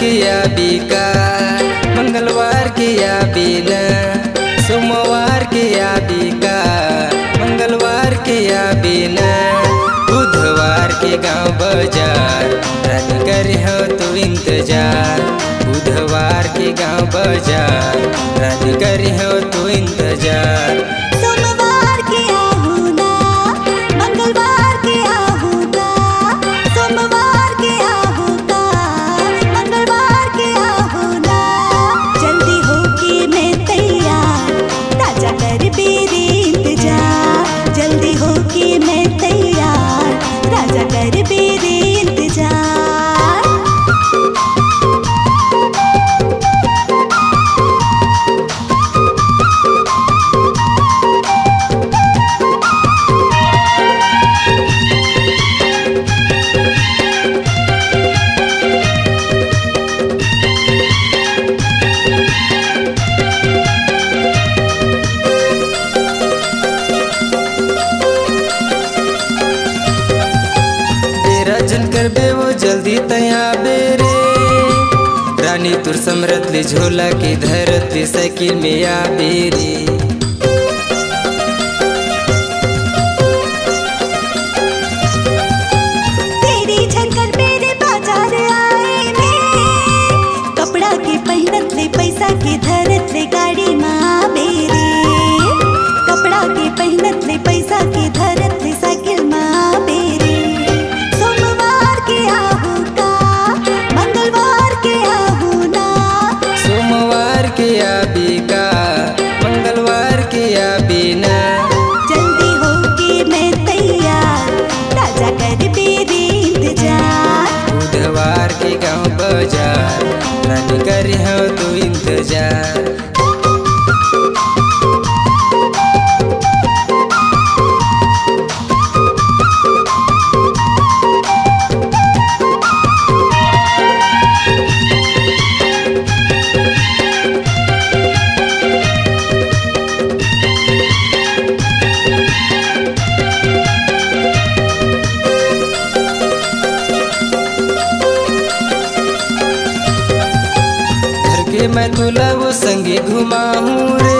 किया बिका, मंगलवार किया बिना, सोमवार किया बिका, मंगलवार किया बिना, बुधवार के गांव बाजार रानी करे हो तो इंतजार, बुधवार के गांव बाजार रानी करे हो तो इंतजार। सोमवार के आहूना, मंगलवार के आहूगा, सोमवार के आहूगा, मंगलवार के आहूना। जल्दी होके मैं तैयार, राजा कर मेरे इंतजार। जल्दी होके मैं तैयार, राजा कर मेरे इंतजार। करबे वो जल्दी तया बेरे, रानी तुर समरत ले झोला के धरत ले साइकिल में आ बेरे। तेरी झनकर मेरे बाजार आए में, कपड़ा के पहनत ले पैसा के धरत ले गाड़ी माँ बेरे। कपड़ा के पहनत ले पैसा के धरत ले साइकिल माँ बेरे। सोमवार के आहूका, मंगलवार के आहूना, सोमवार के आ बिका, मंगलवार के आ बिना, जल्दी होके मैं तैयार, राजा कर मेरे इंतजार। बुधवार के गांव बाजार रानी करे हो तो इंतजार। मैं तोला वो संगे घुमाऊं रे,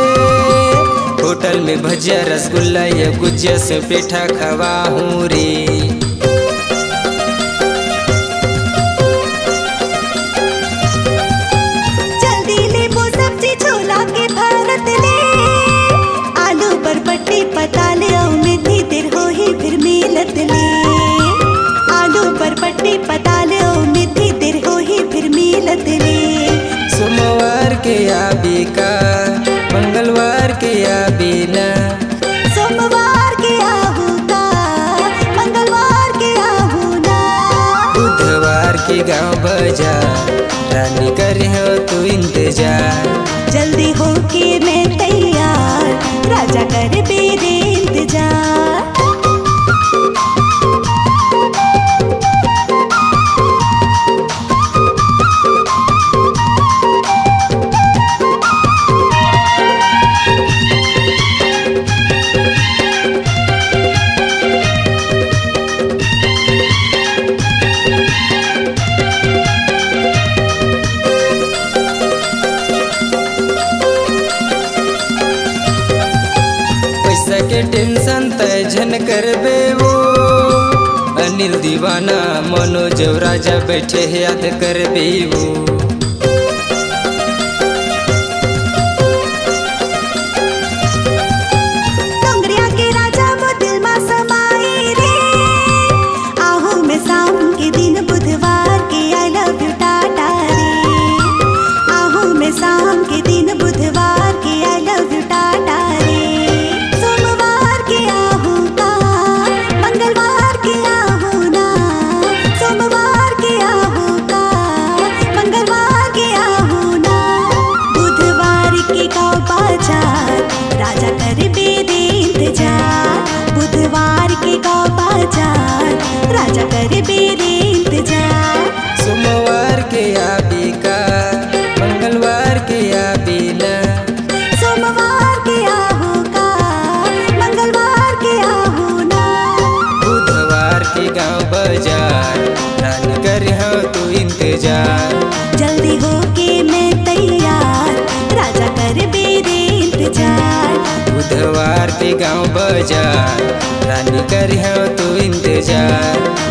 होटल में भजिया रसगुल्ला या गुजिया से पेठा खवाऊं रे। जल्दी ले वो सब्जी छोला के भारत ले, आलू पर पट्टी पता ले और मेथी देर हो ही फिर मिलत ले। आलू पर पट्टी पता ले और मेथी देर हो ही फिर मिलत ले। सोमवार के आ बिका, मंगलवार के आ बिना, सोमवार के आहूगा, मंगलवार के आहूना, बुधवार के गांव बाजार रानी करे हो तो इंतजार। जल्दी होके मैं तैयार, राजा कर मेरे इंतजार। पैसा के टेंशन तय झन करबे वो, अनिल दीवाना मनोज राजा बैठे याद करबे वो। डोंगरिया के राजा वो दिल मा समाए रे, आहू में शाम के दिन बुधवार के आई लव यू टाटा रे। आहू में शाम के दिन बुधवार के आई लव यू टाटा रे। सोमवार के आहूगा, मंगलवार के आहूना, सोमवार के आहूगा, मंगलवार इंतजार। जल्दी होके मैं तैयार, राजा कर मेरे इंतजार। बुधवार के गांव बाजार, रानी करियो तू इंतजार।